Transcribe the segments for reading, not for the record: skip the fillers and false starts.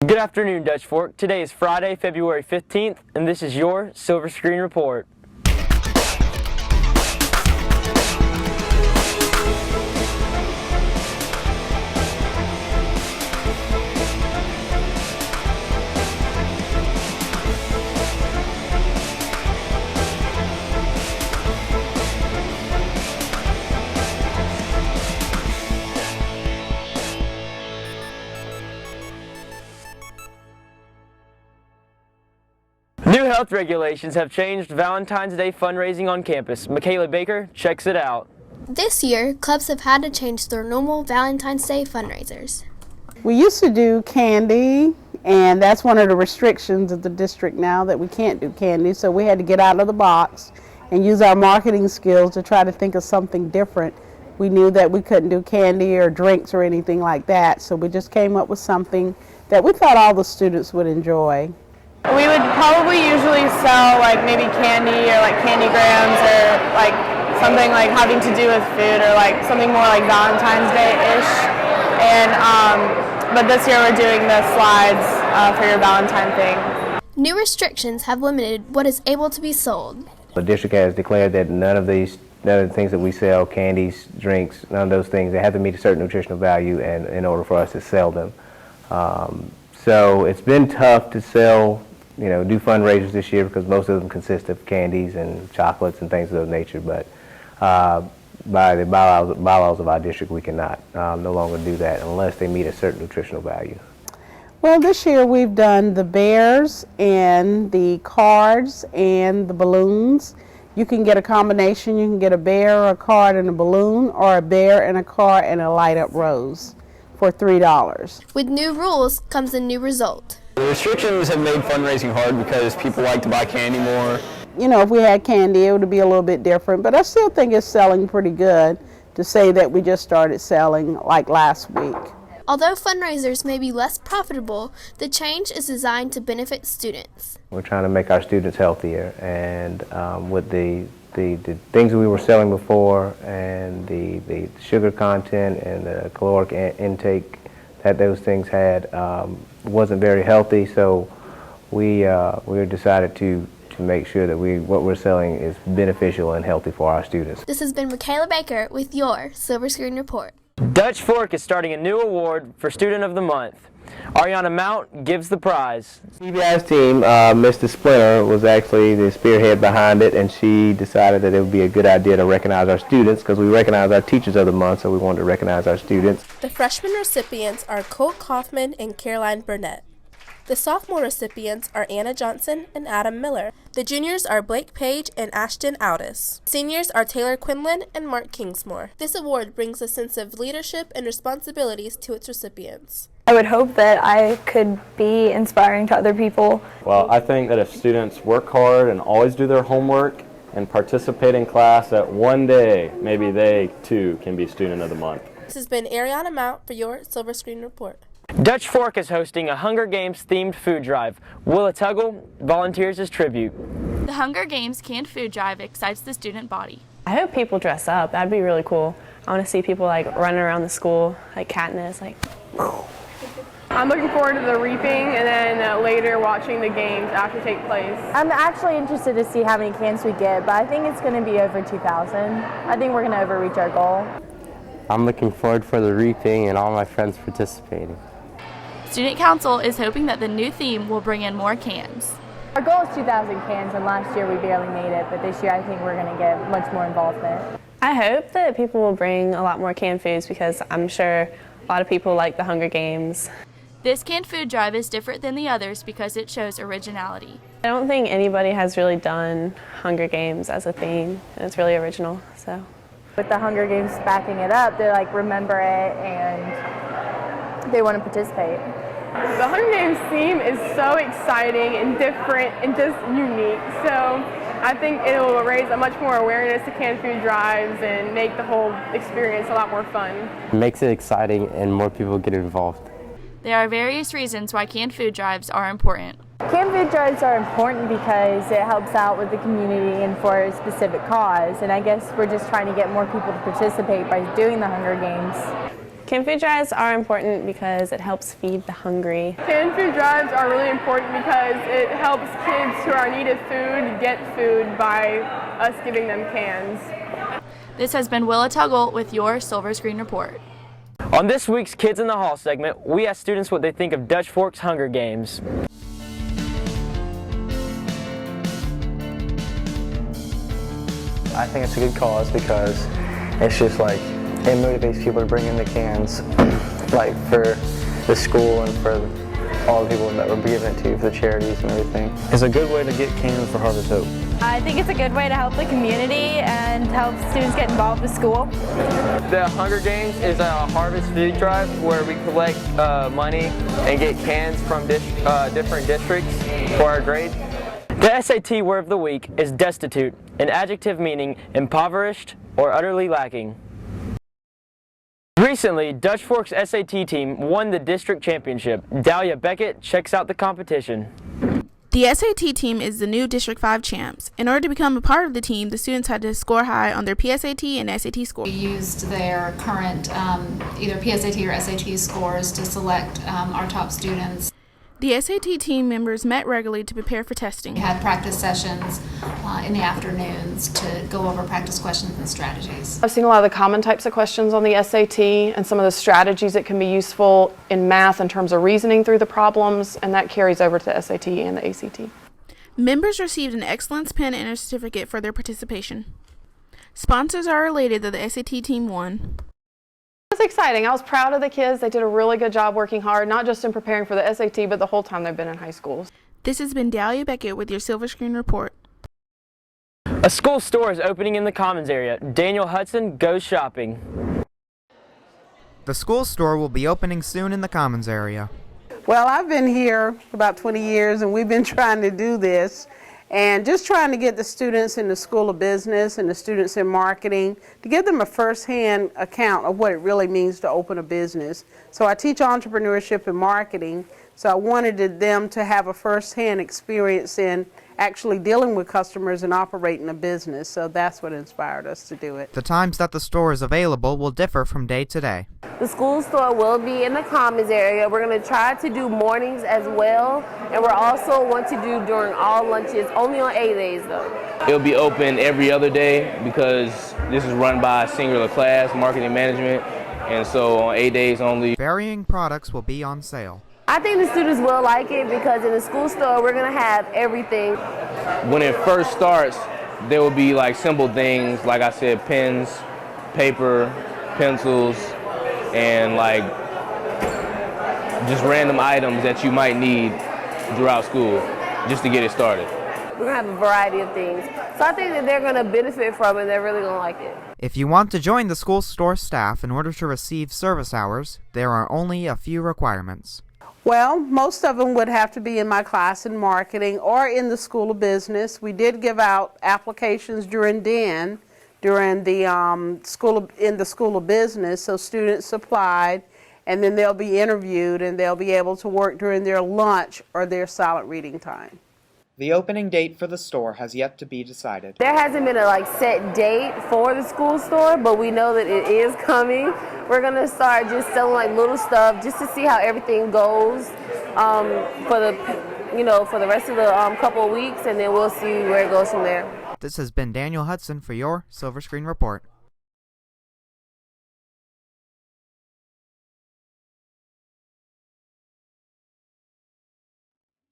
Good afternoon, Dutch Fork. Today is Friday, February 15th, and this is your Silver Screen Report. New health regulations have changed Valentine's Day fundraising on campus. Michaela Baker checks it out. This year, clubs have had to change their normal Valentine's Day fundraisers. We used to do candy, and that's one of the restrictions of the district now, that we can't do candy, so we had to get out of the box and use our marketing skills to try to think of something different. We knew that we couldn't do candy or drinks or anything like that, so we just came up with something that we thought all the students would enjoy. We would probably usually sell like maybe candy or like candy grams or like something like having to do with food or like something more like Valentine's Day-ish. And but this year we're doing the slides for your Valentine thing. New restrictions have limited what is able to be sold. The district has declared that none of the things that we sell, candies, drinks, none of those things, they have to meet a certain nutritional value and in order for us to sell them. So it's been tough to sell, do fundraisers this year because most of them consist of candies and chocolates and things of that nature, but by the bylaws of our district, we cannot no longer do that unless they meet a certain nutritional value. Well, this year we've done the bears and the cards and the balloons. You can get a combination. You can get a bear, a card, and a balloon, or a bear and a card and a light-up rose for $3. With new rules comes a new result. The restrictions have made fundraising hard because people like to buy candy more. If we had candy, it would be a little bit different, but I still think it's selling pretty good to say that we just started selling like last week. Although fundraisers may be less profitable, the change is designed to benefit students. We're trying to make our students healthier, and with the things that we were selling before and the sugar content and the caloric intake that those things had wasn't very healthy, so we decided to make sure that what we're selling is beneficial and healthy for our students. This has been Michaela Baker with your Silver Screen Report. Dutch Fork is starting a new award for Student of the Month. Ariana Mount gives the prize. CBI's team, Mr. Splinter, was actually the spearhead behind it, and she decided that it would be a good idea to recognize our students because we recognize our Teachers of the Month, so we wanted to recognize our students. The freshman recipients are Colt Kaufman and Caroline Burnett. The sophomore recipients are Anna Johnson and Adam Miller. The juniors are Blake Page and Ashton Aldis. Seniors are Taylor Quinlan and Mark Kingsmore. This award brings a sense of leadership and responsibilities to its recipients. I would hope that I could be inspiring to other people. Well, I think that if students work hard and always do their homework and participate in class, that one day maybe they too can be Student of the Month. This has been Ariana Mount for your Silver Screen Report. Dutch Fork is hosting a Hunger Games themed food drive. Willa Tuggle volunteers as tribute. The Hunger Games canned food drive excites the student body. I hope people dress up. That'd be really cool. I want to see people running around the school like Katniss, I'm looking forward to the reaping and then later watching the games after take place. I'm actually interested to see how many cans we get, but I think it's going to be over 2,000. I think we're going to overreach our goal. I'm looking forward for the reaping and all my friends participating. Student Council is hoping that the new theme will bring in more cans. Our goal is 2,000 cans, and last year we barely made it, but this year I think we're going to get much more involvement. I hope that people will bring a lot more canned foods because I'm sure a lot of people like the Hunger Games. This canned food drive is different than the others because it shows originality. I don't think anybody has really done Hunger Games as a theme, and it's really original. So, with the Hunger Games backing it up, they remember it and they want to participate. The Hunger Games theme is so exciting and different and just unique. So I think it will raise a much more awareness to canned food drives and make the whole experience a lot more fun. It makes it exciting and more people get involved. There are various reasons why canned food drives are important. Canned food drives are important because it helps out with the community and for a specific cause. And I guess we're just trying to get more people to participate by doing the Hunger Games. Canned food drives are important because it helps feed the hungry. Canned food drives are really important because it helps kids who are in need of food get food by us giving them cans. This has been Willa Tuggle with your Silver Screen Report. On this week's Kids in the Hall segment, we asked students what they think of Dutch Fork's Hunger Games. I think it's a good cause because it's just like, it motivates people to bring in the cans, like for the school and for all the people that we're giving it to, for the charities and everything. It's a good way to get cans for Harvest Hope. I think it's a good way to help the community and help students get involved with school. The Hunger Games is a harvest food drive where we collect money and get cans from different districts for our grade. The SAT word of the week is destitute, an adjective meaning impoverished or utterly lacking. Recently, Dutch Fork's SAT team won the district championship. Dahlia Beckett checks out the competition. The SAT team is the new District 5 champs. In order to become a part of the team, the students had to score high on their PSAT and SAT scores. We used their current either PSAT or SAT scores to select our top students. The SAT team members met regularly to prepare for testing. We had practice sessions in the afternoons to go over practice questions and strategies. I've seen a lot of the common types of questions on the SAT and some of the strategies that can be useful in math in terms of reasoning through the problems, and that carries over to the SAT and the ACT. Members received an excellence pin and a certificate for their participation. Sponsors are elated that the SAT team won. It was exciting. I was proud of the kids. They did a really good job working hard, not just in preparing for the SAT, but the whole time they've been in high schools. This has been Dahlia Beckett with your Silver Screen Report. A school store is opening in the Commons area. Daniel Hudson goes shopping. The school store will be opening soon in the Commons area. Well, I've been here for about 20 years and we've been trying to do this and just trying to get the students in the School of Business and the students in marketing to give them a first-hand account of what it really means to open a business. So I teach entrepreneurship and marketing, so I wanted them to have a first-hand experience in actually dealing with customers and operating a business, so that's what inspired us to do it. The times that the store is available will differ from day to day. The school store will be in the Commons area. We're going to try to do mornings as well, and we're also want to do during all lunches, only on 8 days though. It'll be open every other day because this is run by a singular class, marketing management, and so on 8 days only. Varying products will be on sale. I think the students will like it because in the school store we're going to have everything. When it first starts, there will be like simple things, like I said, pens, paper, pencils, and like just random items that you might need throughout school just to get it started. We're going to have a variety of things. So I think that they're going to benefit from it and they're really going to like it. If you want to join the school store staff in order to receive service hours, there are only a few requirements. Well, most of them would have to be in my class in marketing or in the School of Business. We did give out applications during the School of Business, so students applied, and then they'll be interviewed and they'll be able to work during their lunch or their silent reading time. The opening date for the store has yet to be decided. There hasn't been a set date for the school store, but we know that it is coming. We're going to start just selling little stuff just to see how everything goes for the rest of the couple of weeks, and then we'll see where it goes from there. This has been Daniel Hudson for your Silver Screen Report.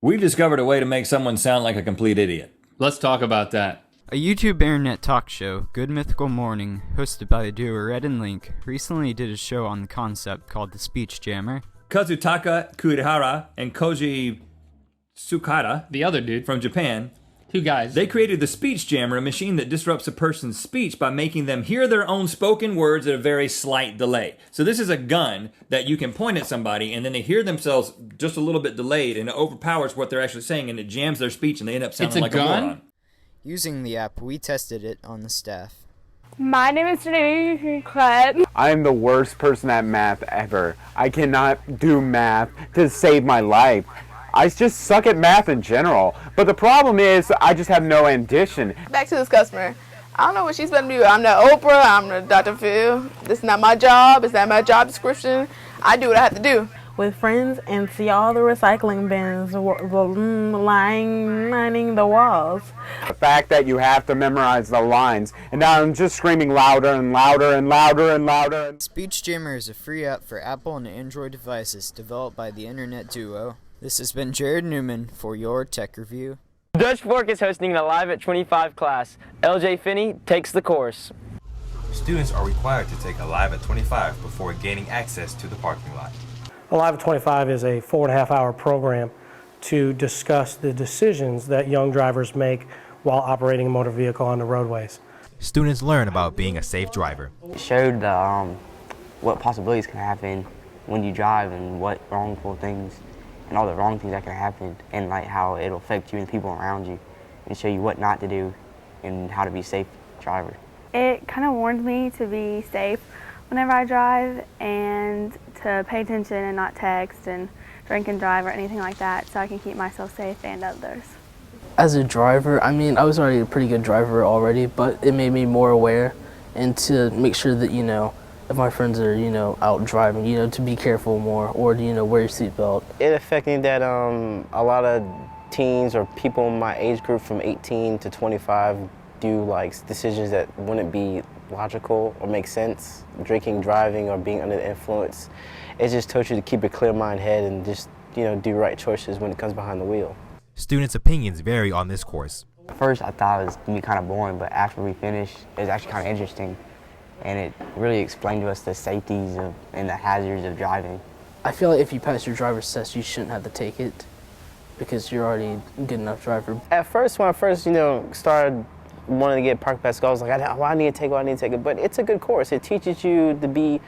We've discovered a way to make someone sound like a complete idiot. Let's talk about that. A YouTube internet talk show, Good Mythical Morning, hosted by the duo Red and Link, recently did a show on the concept called the Speech Jammer. Kazutaka Kurihara and Koji Tsukada, the other dude from Japan, two guys, they created the Speech Jammer, a machine that disrupts a person's speech by making them hear their own spoken words at a very slight delay. So this is a gun that you can point at somebody and then they hear themselves just a little bit delayed and it overpowers what they're actually saying and it jams their speech and they end up sounding like a moron. Using the app, we tested it on the staff. My name is Janine. I'm the worst person at math ever. I cannot do math to save my life. I just suck at math in general. But the problem is I just have no ambition. Back to this customer. I don't know what she's supposed to do. I'm the Oprah, I'm the Dr. Phil. This is not my job. It's not my job description. I do what I have to do. With friends and see all the recycling bins lining the walls. The fact that you have to memorize the lines, and now I'm just screaming louder and louder and louder and louder. Speech Jammer is a free app for Apple and Android devices developed by the internet duo. This has been Jared Newman for your Tech Review. Dutch Fork is hosting an Alive at 25 class. LJ Finney takes the course. Students are required to take Alive at 25 before gaining access to the parking lot. Alive at 25 is a 4.5-hour program to discuss the decisions that young drivers make while operating a motor vehicle on the roadways. Students learn about being a safe driver. It showed what possibilities can happen when you drive and what wrongful things and all the wrong things that can happen, and like how it'll affect you and the people around you, and show you what not to do and how to be a safe driver. It kind of warned me to be safe whenever I drive and to pay attention and not text and drink and drive or anything like that, so I can keep myself safe and others. As a driver, I mean, I was already a pretty good driver already, but it made me more aware and to make sure that, if my friends are, out driving, to be careful more or, wear your seatbelt. It affected that a lot of teens or people in my age group from 18 to 25 do like decisions that wouldn't be logical or make sense, drinking, driving, or being under the influence. It just taught you to keep a clear mind head and just, do right choices when it comes behind the wheel. Students' opinions vary on this course. At first I thought it was going to be kind of boring, but after we finished, it was actually kind of interesting. And it really explained to us the safeties and the hazards of driving. I feel like if you pass your driver's test, you shouldn't have to take it because you're already a good enough driver. At first, when I started wanting to get park pass, I was like, I need to take it. But it's a good course. It teaches you to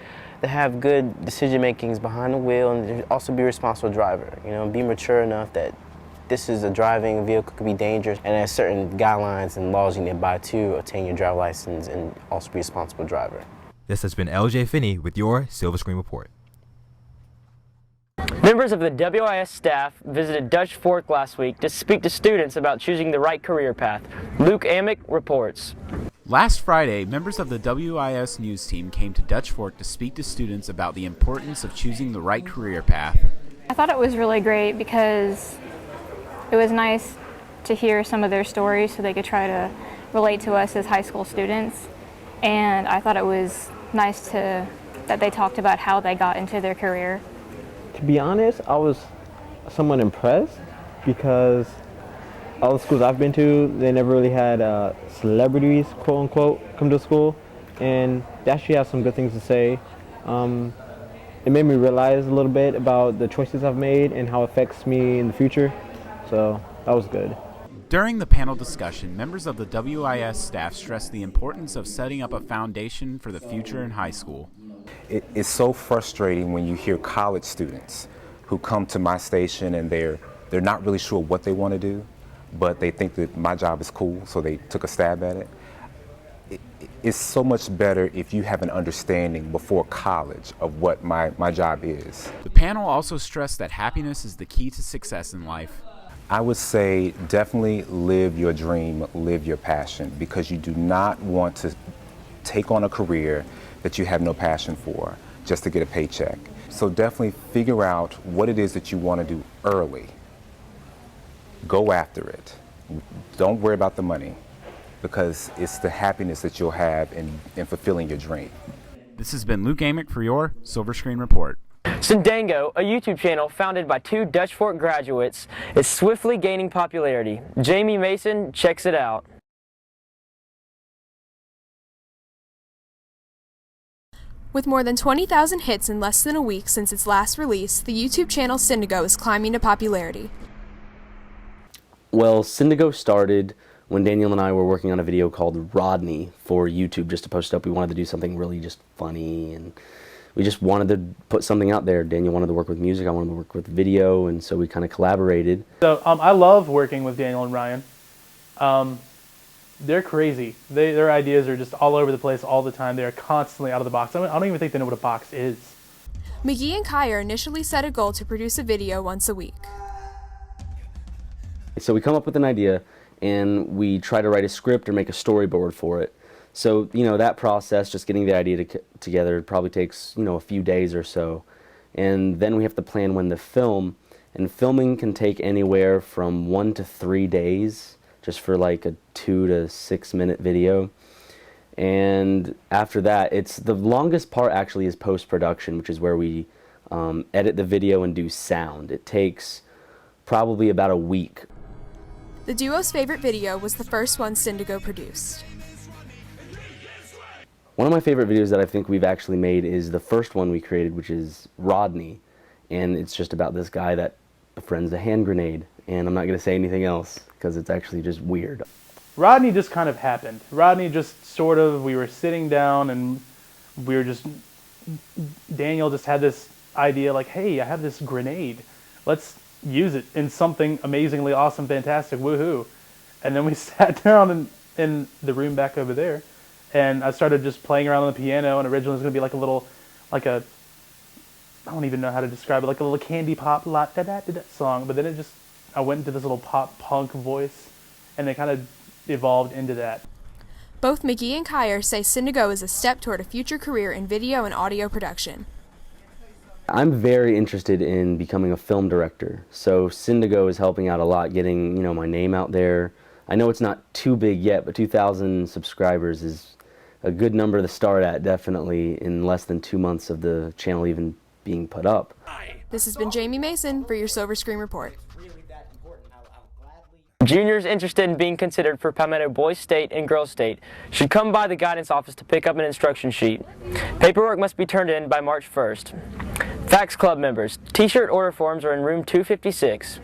have good decision makings behind the wheel and to also be a responsible driver. Be mature enough that this is a driving vehicle, could be dangerous, and there's certain guidelines and laws you need to abide to obtain your driver's license and also be a responsible driver. This has been LJ Finney with your Silver Screen Report. Members of the WIS staff visited Dutch Fork last week to speak to students about choosing the right career path. Luke Amick reports. Last Friday, members of the WIS news team came to Dutch Fork to speak to students about the importance of choosing the right career path. I thought it was really great because it was nice to hear some of their stories so they could try to relate to us as high school students. And I thought it was nice that they talked about how they got into their career. To be honest, I was somewhat impressed because all the schools I've been to, they never really had celebrities, quote unquote, come to school. And they actually have some good things to say. It made me realize a little bit about the choices I've made and how it affects me in the future. So that was good. During the panel discussion, members of the WIS staff stressed the importance of setting up a foundation for the future in high school. It's so frustrating when you hear college students who come to my station and they're not really sure what they want to do, but they think that my job is cool, so they took a stab at it. It's so much better if you have an understanding before college of what my job is. The panel also stressed that happiness is the key to success in life. I would say definitely live your dream, live your passion, because you do not want to take on a career that you have no passion for just to get a paycheck. So definitely figure out what it is that you want to do early. Go after it. Don't worry about the money, because it's the happiness that you'll have in fulfilling your dream. This has been Luke Amick for your Silver Screen Report. Sendango, a YouTube channel founded by 2 Dutch Fork graduates, is swiftly gaining popularity. Jamie Mason checks it out. With more than 20,000 hits in less than a week since its last release, the YouTube channel Sendago is climbing to popularity. Well, Sendago started when Daniel and I were working on a video called Rodney for YouTube just to post up. We wanted to do something really just funny, and we just wanted to put something out there. Daniel wanted to work with music, I wanted to work with video, and so we kind of collaborated. So I love working with Daniel and Ryan. They're crazy. Their ideas are just all over the place all the time. They're constantly out of the box. I don't even think they know what a box is. McGee and Kyer initially set a goal to produce a video once a week. So we come up with an idea, and we try to write a script or make a storyboard for it. So, you know, that process, just getting the idea together, probably takes, you know, a few days or so. And then we have to plan when to film. And filming can take anywhere from 1 to 3 days, just for like a 2 to 6 minute video. And after that, the longest part actually is post-production, which is where we edit the video and do sound. It takes probably about a week. The duo's favorite video was the first one Syndigo produced. One of my favorite videos that I think we've actually made is the first one we created, which is Rodney. And it's just about this guy that befriends a hand grenade. And I'm not going to say anything else because it's actually just weird. Rodney just kind of happened. Rodney just sort of, we were sitting down and Daniel just had this idea like, hey, I have this grenade. Let's use it in something amazingly awesome, fantastic, woohoo. And then we sat down in the room back over there, and I started just playing around on the piano, and originally it was going to be like a little, I don't even know how to describe it, like a little candy pop la-da-da-da-da song, but then I went into this little pop punk voice, and it kind of evolved into that. Both McGee and Kyer say Syndigo is a step toward a future career in video and audio production. I'm very interested in becoming a film director, so Syndigo is helping out a lot, getting, you know, my name out there. I know it's not too big yet, but 2,000 subscribers is a good number to start at, definitely, in less than 2 months of the channel even being put up. This has been Jamie Mason for your Silver Screen Report. Juniors interested in being considered for Palmetto Boys State and Girls State should come by the guidance office to pick up an instruction sheet. Paperwork must be turned in by March 1st. Fax Club members, t-shirt order forms are in room 256.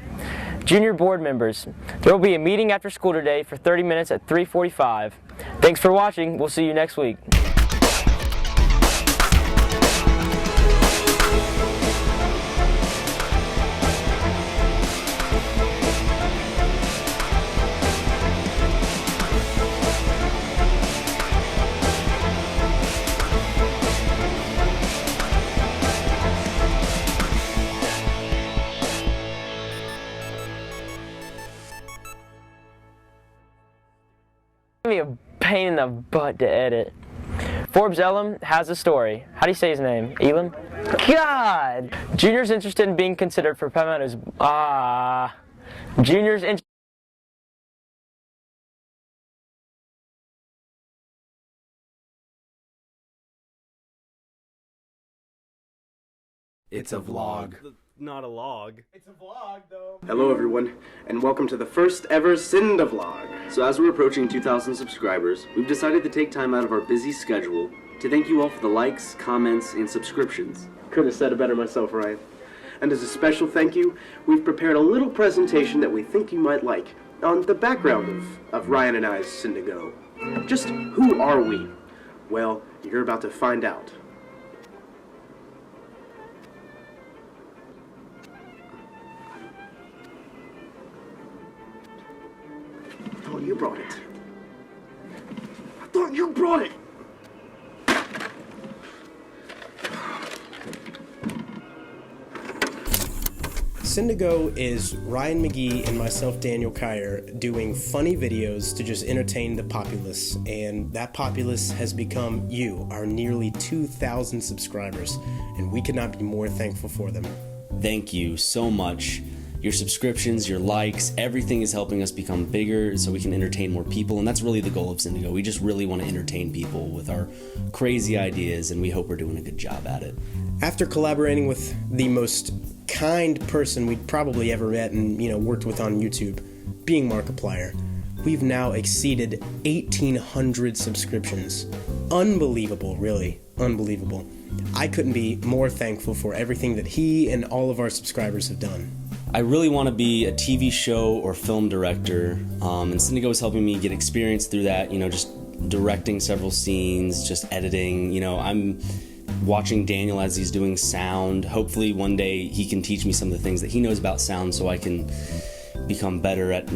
Junior board members, there will be a meeting after school today for 30 minutes at 3:45. Thanks for watching. We'll see you next week. Be a pain in the butt to edit. Forbes Elam has a story. How do you say his name? Elam? God! Juniors interested in being considered for Palmetto's. Juniors interested. It's a vlog. Not a log. It's a vlog, though. Hello, everyone, and welcome to the first ever Synda vlog. So as we're approaching 2,000 subscribers, we've decided to take time out of our busy schedule to thank you all for the likes, comments, and subscriptions. Couldn't have said it better myself, Ryan. And as a special thank you, we've prepared a little presentation that we think you might like on the background of Ryan and I's Syndigo. Just who are we? Well, you're about to find out. I thought you brought it. I thought you brought it! Syndigo is Ryan McGee and myself, Daniel Kyer, doing funny videos to just entertain the populace, and that populace has become you, our nearly 2,000 subscribers, and we could not be more thankful for them. Thank you so much. Your subscriptions, your likes, everything is helping us become bigger so we can entertain more people, and that's really the goal of Syndigo. We just really want to entertain people with our crazy ideas, and we hope we're doing a good job at it. After collaborating with the most kind person we'd probably ever met and, worked with on YouTube, being Markiplier, we've now exceeded 1,800 subscriptions. Unbelievable, really. Unbelievable. I couldn't be more thankful for everything that he and all of our subscribers have done. I really want to be a TV show or film director, and Syndigo is helping me get experience through that, just directing several scenes, just editing. I'm watching Daniel as he's doing sound. Hopefully one day he can teach me some of the things that he knows about sound so I can become better at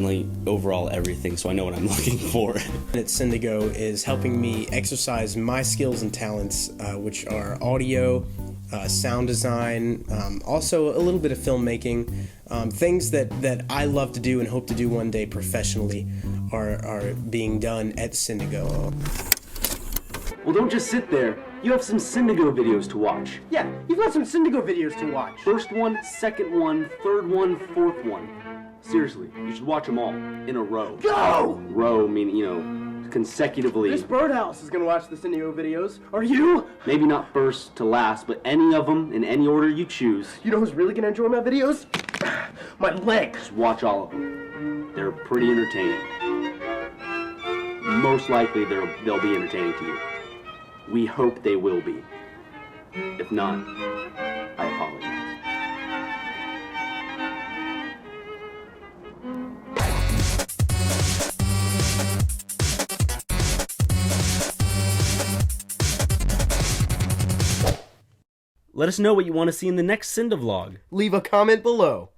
overall everything, so I know what I'm looking for. At Syndigo is helping me exercise my skills and talents, which are audio, sound design, also a little bit of filmmaking. Things that I love to do and hope to do one day professionally are being done at Syndigo. Well, don't just sit there. You have some Syndigo videos to watch. Yeah, you've got some Syndigo videos to watch. First one, second one, third one, fourth one. Seriously, you should watch them all in a row. Go! Row meaning, you know, consecutively. This birdhouse is gonna watch the Syndigo videos. Are you? Maybe not first to last, but any of them in any order you choose. You know who's really gonna enjoy my videos? My legs. Just watch all of them. They're pretty entertaining. Most likely they'll be entertaining to you. We hope they will be. If not, I apologize. Let us know what you want to see in the next Cinda vlog. Leave a comment below.